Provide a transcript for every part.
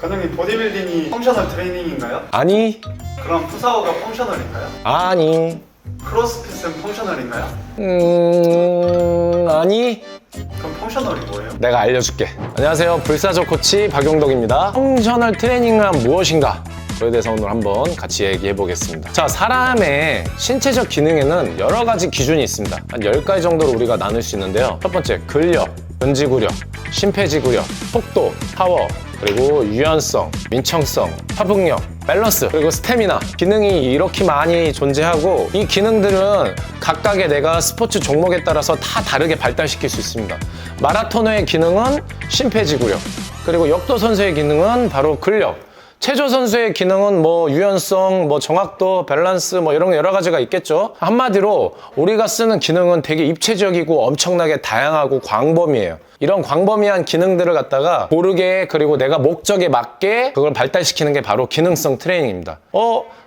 건영님 보디빌딩이 펑셔널 트레이닝인가요? 아니. 그럼 푸사오가 펑셔널인가요? 아니. 크로스핏은 펑셔널인가요? 아니. 그럼 펑셔널이 뭐예요? 내가 알려줄게. 안녕하세요, 불사조 코치 박용덕입니다. 펑셔널 트레이닝은 무엇인가? 그에 대해서 오늘 한번 같이 얘기해 보겠습니다. 자, 사람의 신체적 기능에는 여러 가지 기준이 있습니다. 한 10가지 정도로 우리가 나눌 수 있는데요. 첫 번째, 근력, 근지구력, 심폐지구력, 속도, 파워, 그리고 유연성, 민첩성, 협응력, 밸런스, 그리고 스태미나. 기능이 이렇게 많이 존재하고 이 기능들은 각각의 내가 스포츠 종목에 따라서 다 다르게 발달시킬 수 있습니다. 마라토너의 기능은 심폐지구력, 그리고 역도 선수의 기능은 바로 근력, 체조 선수의 기능은 뭐 유연성, 뭐 정확도, 밸런스 뭐 이런 여러 가지가 있겠죠. 한마디로 우리가 쓰는 기능은 되게 입체적이고 엄청나게 다양하고 광범위해요. 이런 광범위한 기능들을 갖다가 고르게, 그리고 내가 목적에 맞게 그걸 발달시키는 게 바로 기능성 트레이닝입니다.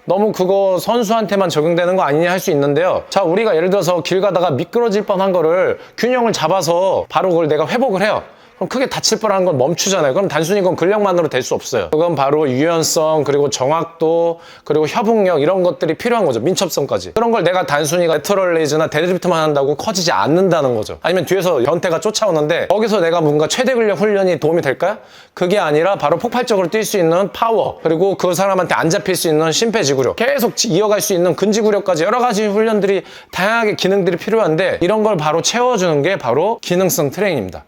너무 그거 선수한테만 적용되는 거 아니냐 할 수 있는데요. 자, 우리가 예를 들어서 길 가다가 미끄러질 뻔한 거를 균형을 잡아서 바로 그걸 내가 회복을 해요. 그럼 크게 다칠 뻔한 건 멈추잖아요. 그럼 단순히 그건 근력만으로 될 수 없어요. 그건 바로 유연성, 그리고 정확도, 그리고 협응력 이런 것들이 필요한 거죠. 민첩성까지. 그런 걸 내가 단순히 레터럴 레이즈나 데드리프트만 한다고 커지지 않는다는 거죠. 아니면 뒤에서 변태가 쫓아오는데 거기서 내가 뭔가 최대 근력 훈련이 도움이 될까요? 그게 아니라 바로 폭발적으로 뛸 수 있는 파워, 그리고 그 사람한테 안 잡힐 수 있는 심폐지구력, 계속 이어갈 수 있는 근지구력까지 여러 가지 훈련들이, 다양하게 기능들이 필요한데 이런 걸 바로 채워주는 게 바로 기능성 트레이닝입니다.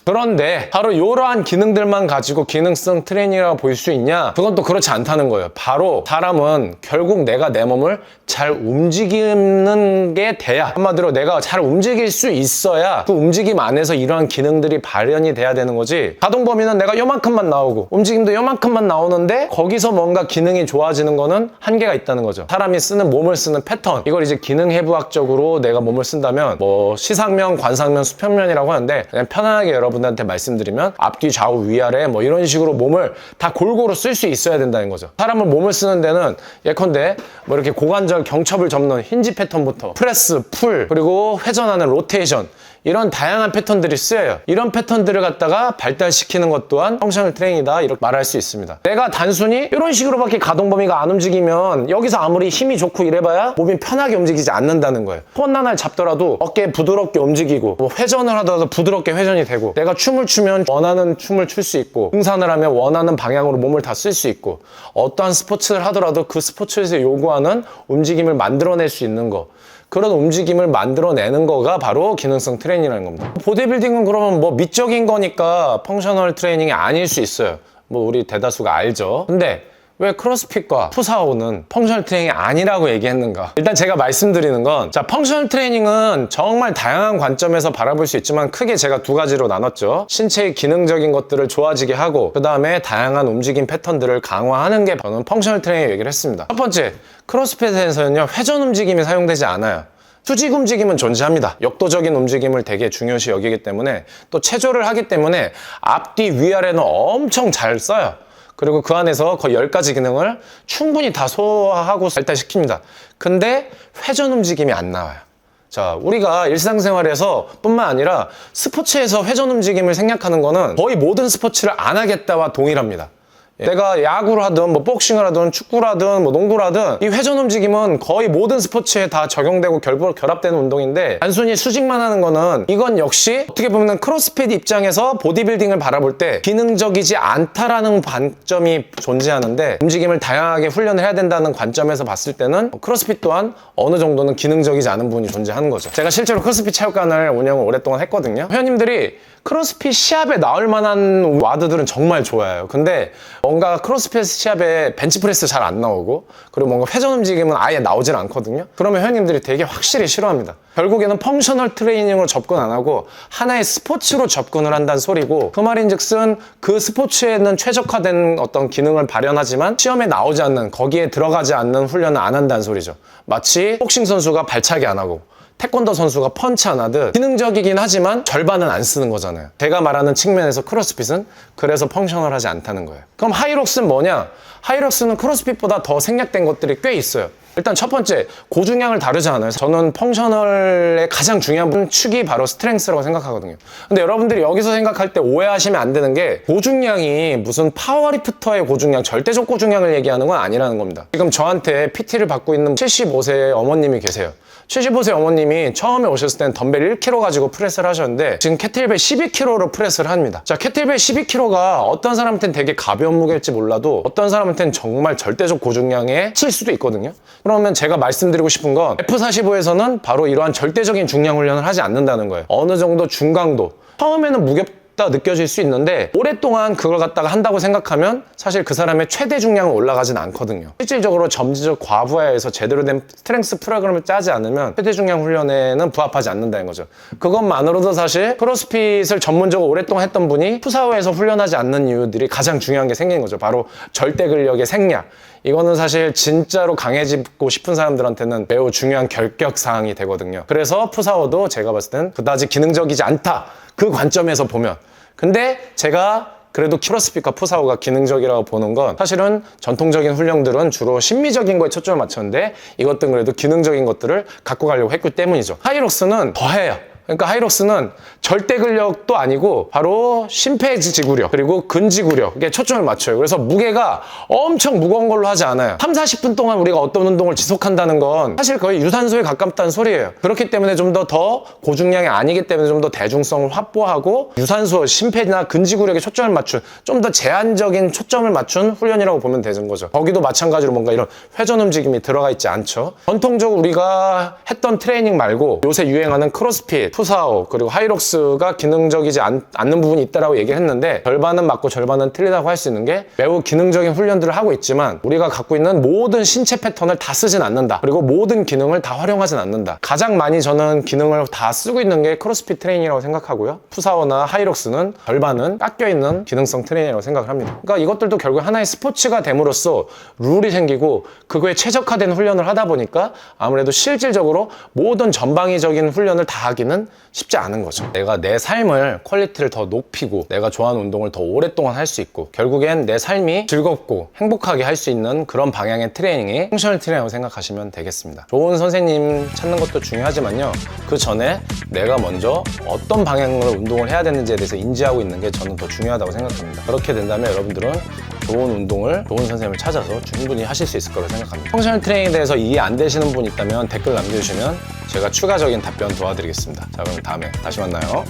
그런데 바로 이러한 기능들만 가지고 기능성 트레이닝이라고 볼 수 있냐? 그건 또 그렇지 않다는 거예요. 바로 사람은 결국 내가 내 몸을 잘 움직이는 게 돼야, 한마디로 내가 잘 움직일 수 있어야 그 움직임 안에서 이러한 기능들이 발현이 돼야 되는 거지. 가동 범위는 내가 요만큼만 나오고 움직임도 요만큼만 나오는데 거기서 뭔가 기능이 좋아지는 거는 한계가 있다는 거죠. 사람이 쓰는 몸을 쓰는 패턴, 이걸 이제 기능해부학적으로 내가 몸을 쓴다면 뭐 시상면, 관상면, 수평면이라고 하는데 그냥 편안하게 여러분들한테 말씀드리면 앞뒤 좌우 위아래 뭐 이런 식으로 몸을 다 골고루 쓸 수 있어야 된다는 거죠. 사람을 몸을 쓰는 데는 예컨대 뭐 이렇게 고관절 경첩을 접는 힌지 패턴부터 프레스, 풀, 그리고 회전하는 로테이션, 이런 다양한 패턴들이 쓰여요. 이런 패턴들을 갖다가 발달시키는 것 또한 펑셔널 트레이닝이다, 이렇게 말할 수 있습니다. 내가 단순히 이런 식으로밖에 가동 범위가 안 움직이면 여기서 아무리 힘이 좋고 이래봐야 몸이 편하게 움직이지 않는다는 거예요. 손 하나를 잡더라도 어깨 부드럽게 움직이고, 뭐 회전을 하더라도 부드럽게 회전이 되고, 내가 춤을 추면 원하는 춤을 출 수 있고, 등산을 하면 원하는 방향으로 몸을 다 쓸 수 있고, 어떠한 스포츠를 하더라도 그 스포츠에서 요구하는 움직임을 만들어낼 수 있는 거, 그런 움직임을 만들어내는 거가 바로 기능성 트레이닝이라는 겁니다. 보디빌딩은 그러면 뭐 미적인 거니까 펑셔널 트레이닝이 아닐 수 있어요. 뭐 우리 대다수가 알죠. 근데 왜 크로스핏과 푸사오는 펑셔널 트레이닝이 아니라고 얘기했는가? 일단 제가 말씀드리는 건, 자, 펑셔널 트레이닝은 정말 다양한 관점에서 바라볼 수 있지만 크게 제가 두 가지로 나눴죠. 신체의 기능적인 것들을 좋아지게 하고, 그 다음에 다양한 움직임 패턴들을 강화하는 게 저는 펑셔널 트레이닝 얘기를 했습니다. 첫 번째, 크로스핏에서는요, 회전 움직임이 사용되지 않아요. 수직 움직임은 존재합니다. 역도적인 움직임을 되게 중요시 여기기 때문에, 또 체조를 하기 때문에 앞뒤 위아래는 엄청 잘 써요. 그리고 그 안에서 거의 10가지 기능을 충분히 다 소화하고 발달시킵니다. 근데 회전 움직임이 안 나와요. 자, 우리가 일상생활에서 뿐만 아니라 스포츠에서 회전 움직임을 생략하는 거는 거의 모든 스포츠를 안 하겠다와 동일합니다. 내가 야구를 하든 뭐 복싱을 하든 축구를 하든 뭐 농구를 하든 이 회전 움직임은 거의 모든 스포츠에 다 적용되고 결합되는 운동인데, 단순히 수직만 하는 거는 이건 역시 어떻게 보면 크로스핏 입장에서 보디빌딩을 바라볼 때 기능적이지 않다라는 관점이 존재하는데, 움직임을 다양하게 훈련을 해야 된다는 관점에서 봤을 때는 크로스핏 또한 어느 정도는 기능적이지 않은 부분이 존재하는 거죠. 제가 실제로 크로스핏 체육관을 운영을 오랫동안 했거든요. 회원님들이 크로스핏 시합에 나올 만한 와드들은 정말 좋아요. 근데 뭔가 크로스핏 시합에 벤치프레스 잘 안 나오고, 그리고 뭔가 회전 움직임은 아예 나오질 않거든요. 그러면 회원님들이 되게 확실히 싫어합니다. 결국에는 펑셔널 트레이닝으로 접근 안 하고 하나의 스포츠로 접근을 한다는 소리고, 그 말인즉슨 그 스포츠에는 최적화된 어떤 기능을 발현하지만 시험에 나오지 않는, 거기에 들어가지 않는 훈련을 안 한다는 소리죠. 마치 복싱 선수가 발차기 안 하고 태권도 선수가 펀치 안 하듯 기능적이긴 하지만 절반은 안 쓰는 거잖아요. 제가 말하는 측면에서 크로스핏은 그래서 펑셔널하지 않다는 거예요. 그럼 하이록스는 뭐냐? 하이록스는 크로스핏보다 더 생략된 것들이 꽤 있어요. 일단 첫 번째, 고중량을 다루지 않아요. 저는 펑셔널의 가장 중요한 축이 바로 스트렝스라고 생각하거든요. 근데 여러분들이 여기서 생각할 때 오해하시면 안 되는 게 고중량이 무슨 파워리프터의 고중량, 절대적 고중량을 얘기하는 건 아니라는 겁니다. 지금 저한테 PT를 받고 있는 75세 어머님이 계세요. 75세 어머님이 처음에 오셨을 땐 덤벨 1kg 가지고 프레스를 하셨는데 지금 캐틀벨 12kg로 프레스를 합니다. 자, 캐틀벨 12kg가 어떤 사람한테는 되게 가벼운 무게일지 몰라도 어떤 사람한테는 정말 절대적 고중량에 칠 수도 있거든요. 그러면 제가 말씀드리고 싶은 건 F45에서는 바로 이러한 절대적인 중량 훈련을 하지 않는다는 거예요. 어느 정도 중강도, 처음에는 무겁다 느껴질 수 있는데 오랫동안 그걸 갖다가 한다고 생각하면 사실 그 사람의 최대 중량은 올라가진 않거든요. 실질적으로 점진적 과부하에서 제대로 된 스트렝스 프로그램을 짜지 않으면 최대 중량 훈련에는 부합하지 않는다는 거죠. 그것만으로도 사실 크로스핏을 전문적으로 오랫동안 했던 분이 푸사오에서 훈련하지 않는 이유들이 가장 중요한 게 생긴 거죠. 바로 절대 근력의 생략. 이거는 사실 진짜로 강해지고 싶은 사람들한테는 매우 중요한 결격사항이 되거든요. 그래서 푸사오도 제가 봤을 땐 그다지 기능적이지 않다. 그 관점에서 보면. 근데 제가 그래도 크로스핏과 푸사오가 기능적이라고 보는 건 사실은 전통적인 훈련들은 주로 심미적인 거에 초점을 맞췄는데 이것들은 그래도 기능적인 것들을 갖고 가려고 했기 때문이죠. 하이록스는 더해요. 그러니까 하이록스는 절대 근력도 아니고 바로 심폐지구력 그리고 근지구력에 초점을 맞춰요. 그래서 무게가 엄청 무거운 걸로 하지 않아요. 3, 40분 동안 우리가 어떤 운동을 지속한다는 건 사실 거의 유산소에 가깝다는 소리예요. 그렇기 때문에 좀 더 고중량이 아니기 때문에 좀 더 대중성을 확보하고 유산소, 심폐나 근지구력에 초점을 맞춘 좀 더 제한적인 초점을 맞춘 훈련이라고 보면 되는 거죠. 거기도 마찬가지로 뭔가 이런 회전 움직임이 들어가 있지 않죠. 전통적으로 우리가 했던 트레이닝 말고 요새 유행하는 크로스핏, 푸사오 그리고 하이록스가 기능적이지 않는 부분이 있다라고 얘기를 했는데 절반은 맞고 절반은 틀리다고 할 수 있는 게 매우 기능적인 훈련들을 하고 있지만 우리가 갖고 있는 모든 신체 패턴을 다 쓰진 않는다. 그리고 모든 기능을 다 활용하진 않는다. 가장 많이 저는 기능을 다 쓰고 있는 게 크로스핏 트레이닝이라고 생각하고요. 푸사오나 하이록스는 절반은 깎여있는 기능성 트레이닝이라고 생각을 합니다. 그러니까 이것들도 결국 하나의 스포츠가 됨으로써 룰이 생기고 그거에 최적화된 훈련을 하다 보니까 아무래도 실질적으로 모든 전방위적인 훈련을 다 하기는 쉽지 않은 거죠. 내가 내 삶을 퀄리티를 더 높이고 내가 좋아하는 운동을 더 오랫동안 할 수 있고 결국엔 내 삶이 즐겁고 행복하게 할 수 있는 그런 방향의 트레이닝이 펑셔널 트레이닝이라고 생각하시면 되겠습니다. 좋은 선생님 찾는 것도 중요하지만요. 그 전에 내가 먼저 어떤 방향으로 운동을 해야 되는지에 대해서 인지하고 있는 게 저는 더 중요하다고 생각합니다. 그렇게 된다면 여러분들은 좋은 운동을, 좋은 선생님을 찾아서 충분히 하실 수 있을 거라고 생각합니다. 펑셔널 트레이닝에 대해서 이해 안 되시는 분 있다면 댓글 남겨주시면 제가 추가적인 답변 도와드리겠습니다. 자, 그럼 다음에 다시 만나요.